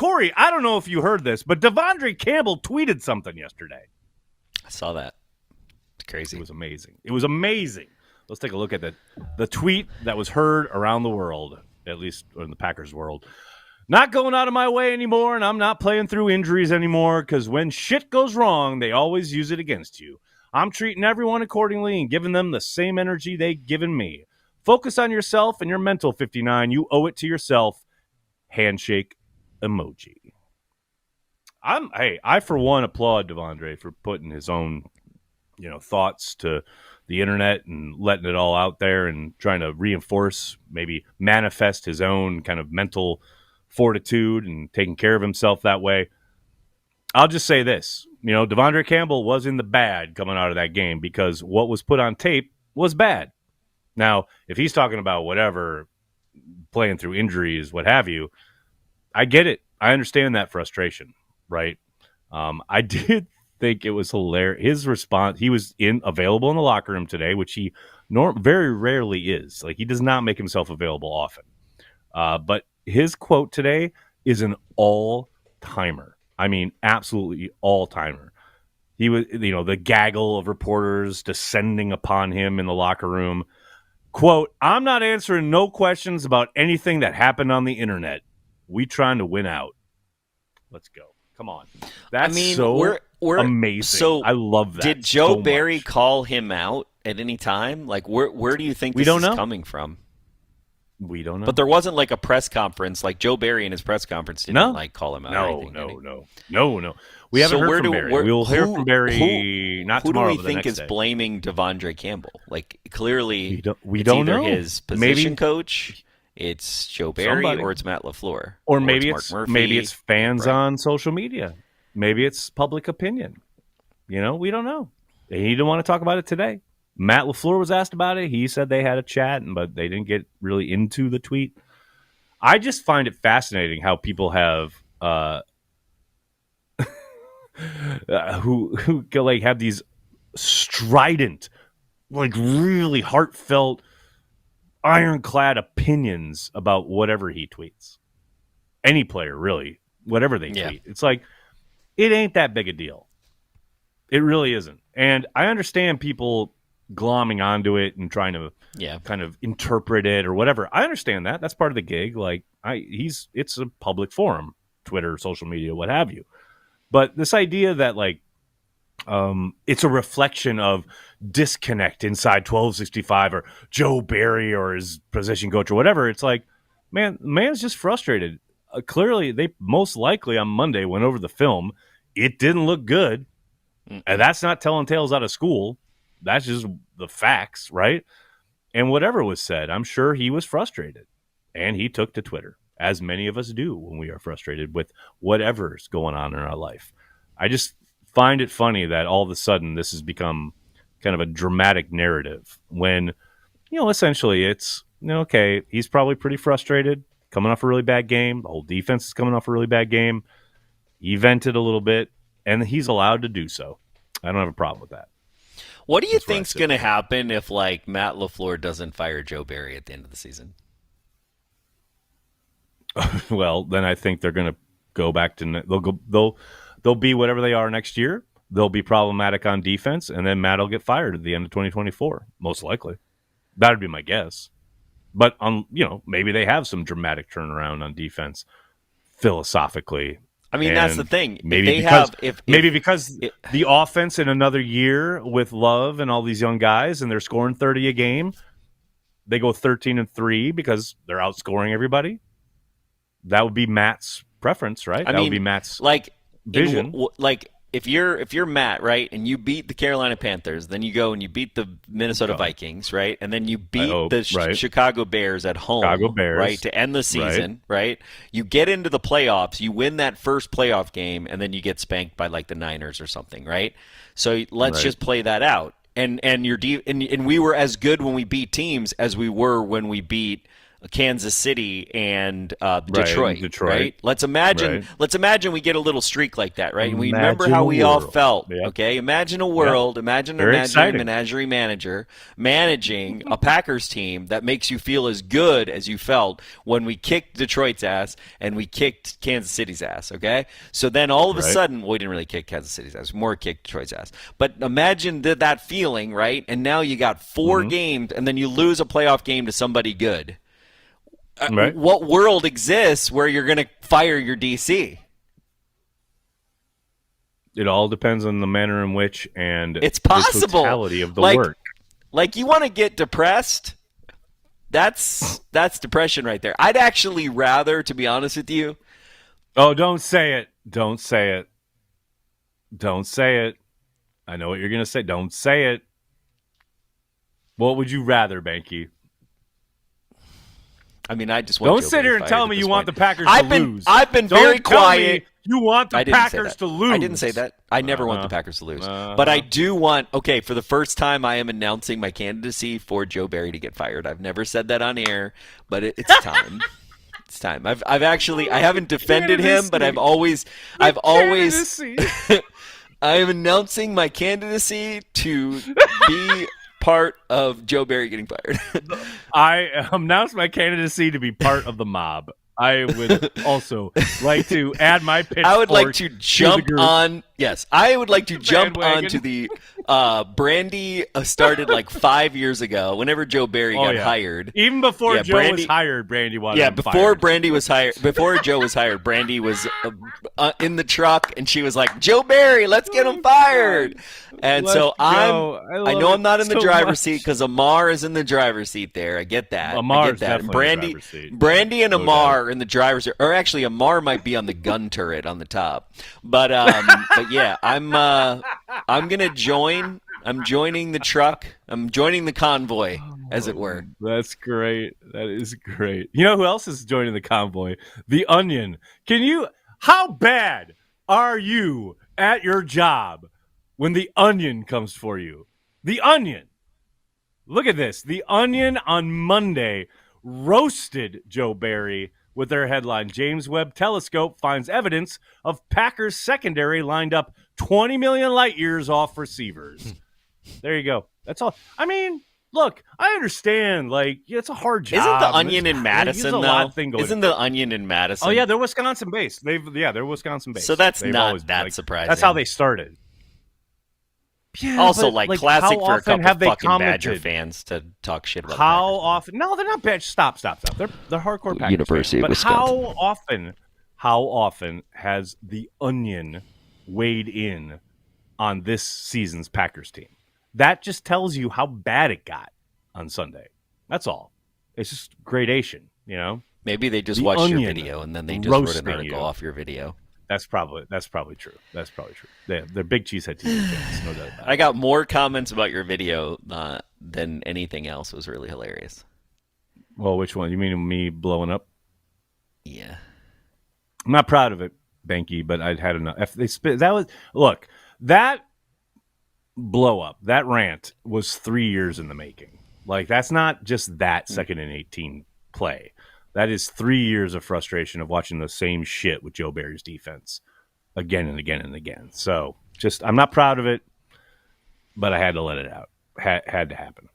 Corey, I don't know if you heard this, but Devondre Campbell tweeted something yesterday. I saw that. It's crazy. It was amazing. It was amazing. Let's take a look at the tweet that was heard around the world, at least in the Packers world. Not going out of my way anymore, and I'm not playing through injuries anymore, because when shit goes wrong, they always use it against you. I'm treating everyone accordingly and giving them the same energy they've given me. Focus on yourself and your mental, 59. You owe it to yourself. Handshake emoji. I for one applaud Devondre for putting his own, thoughts to the internet and letting it all out there and trying to reinforce, maybe manifest his own kind of mental fortitude and taking care of himself that way. I'll just say this, Devondre Campbell was in the bad coming out of that game because what was put on tape was bad. Now, if he's talking about whatever, playing through injuries, what have you, I get it. I understand that frustration, right? I did think it was hilarious. His response, he was available in the locker room today, which he very rarely is. Like, he does not make himself available often. But his quote today is an all-timer. I mean, absolutely all-timer. He was, the gaggle of reporters descending upon him in the locker room. Quote, I'm not answering no questions about anything that happened on the internet. We trying to win out. Let's go. Come on. That's we're amazing. So I love that. Did Joe so Barry much. call him out at any time? Like, where do you think this is coming from? We don't know. But there wasn't like a press conference. Like Joe Barry in his press conference didn't call him out. No. We haven't heard from Barry. We'll hear from Barry not tomorrow. Who do we think is blaming Devondre Campbell? Like, clearly, we don't know. His position coach, it's Joe Barry, or it's Matt LaFleur, or maybe it's fans on social media. Maybe it's public opinion. We don't know. He didn't want to talk about it today. Matt LaFleur was asked about it. He said they had a chat, but they didn't get really into the tweet. I just find it fascinating how people have who like have these strident, like really heartfelt, ironclad opinions about whatever he tweets. Any player, really, whatever they tweet. It's like, it ain't that big a deal. It really isn't. And I understand people glomming onto it and trying to kind of interpret it or whatever. I understand that. That's part of the gig. Like, it's a public forum, Twitter, social media, what have you. But this idea that, like, it's a reflection of disconnect inside 1265 or Joe Barry or his position coach or whatever, it's like, man's just frustrated. Clearly, they most likely on Monday went over the film. It didn't look good. And that's not telling tales out of school. That's just the facts, right? And whatever was said, I'm sure he was frustrated. And he took to Twitter, as many of us do when we are frustrated with whatever's going on in our life. I just find it funny that all of a sudden this has become kind of a dramatic narrative when, essentially it's, okay, he's probably pretty frustrated, coming off a really bad game. The whole defense is coming off a really bad game. He vented a little bit, and he's allowed to do so. I don't have a problem with that. What do you think's going to happen if, like, Matt LaFleur doesn't fire Joe Barry at the end of the season? Well, then I think they're going to go back to they'll be whatever they are next year. They'll be problematic on defense, and then Matt will get fired at the end of 2024, most likely. That would be my guess. But maybe they have some dramatic turnaround on defense philosophically. I mean, that's the thing. Maybe because the offense in another year with Love and all these young guys, and they're scoring 30 a game, they go 13-3 because they're outscoring everybody. That would be Matt's preference, right? That would be Matt's vision. If you're Matt, right, and you beat the Carolina Panthers, then you go and you beat the Minnesota Vikings, right, and then you beat Chicago Bears at home, right, to end the season, right? You get into the playoffs, you win that first playoff game, and then you get spanked by like the Niners or something, right? So let's just play that out. And we were as good when we beat teams as we were when we beat Kansas City and Detroit. Right? Let's imagine we get a little streak like that, right? And we remember how we all felt. Yep. Okay, imagine a world. Yep. Imagine a menagerie manager managing a Packers team that makes you feel as good as you felt when we kicked Detroit's ass and we kicked Kansas City's ass. Okay, so then all of a sudden, we didn't really kick Kansas City's ass, more kicked Detroit's ass. But imagine that feeling, right? And now you got 4 games, and then you lose a playoff game to somebody good. What world exists where you're going to fire your DC? It all depends on the manner in which and it's possible. The totality of the work. Like you want to get depressed? That's depression right there. I'd actually rather, to be honest with you. Oh, don't say it. Don't say it. Don't say it. I know what you're going to say. Don't say it. What would you rather, Banky? I mean, I just want don't sit here and tell me you want the Packers to lose. I've been very quiet. You want the Packers to lose. I didn't say that. I never want the Packers to lose. But I do want, for the first time, I am announcing my candidacy for Joe Barry to get fired. I've never said that on air, but it's time. It's time. I've actually, I haven't defended him, but I've always I am announcing my candidacy to be part of Joe Barry getting fired. I announced my candidacy to be part of the mob. I would also like to add my pitch. I would like to jump on. Yes, I would like to jump onto the. Brandy started like 5 years ago. Whenever Joe Barry got hired, even before Joe was hired, Brandy was. Yeah, before Brandy was hired, before Joe was hired, Brandy was in the truck, and she was like, "Joe Barry, let's get him fired." And so I know I'm not in the driver's seat because Amar is in the driver's seat there. I get that. Amar's definitely in the driver's seat. Brandy and Amar are in the driver's seat. Or actually, Amar might be on the gun turret on the top. But yeah, I'm gonna join. I'm joining the truck. I'm joining the convoy, as it were. That's great. That is great. You know who else is joining the convoy? The Onion. How bad are you at your job when the Onion comes for you? The Onion. Look at this. The Onion on Monday roasted Joe Barry with their headline, James Webb Telescope finds evidence of Packers secondary lined up 20 million light years off receivers. There you go. That's all. I mean, look, I understand. Like, it's a hard job. Isn't the Onion in Madison, though? Isn't the Onion in Madison? Oh, yeah, they're Wisconsin-based. They're Wisconsin-based. So that's not that surprising. That's how they started. Yeah, also, classic for a couple fucking Badger fans to talk shit about. How often? No, they're not bad. Stop. They're hardcore Packers University fans. of Wisconsin. How often has the Onion weighed in on this season's Packers team? That just tells you how bad it got on Sunday. That's all. It's just gradation, you know? Maybe they just watched your video and then they just wrote an article off your video. That's probably true. They're big Cheesehead TV fans, no doubt about it. I got more comments about your video than anything else. It was really hilarious. Well, which one? You mean me blowing up? Yeah. I'm not proud of it, Banky, but I'd had enough. That blow up, that rant was 3 years in the making. Like, that's not just that 2nd and 18 play. That is 3 years of frustration of watching the same shit with Joe Barry's defense again and again and again. So, I'm not proud of it, but I had to let it out. Had to happen.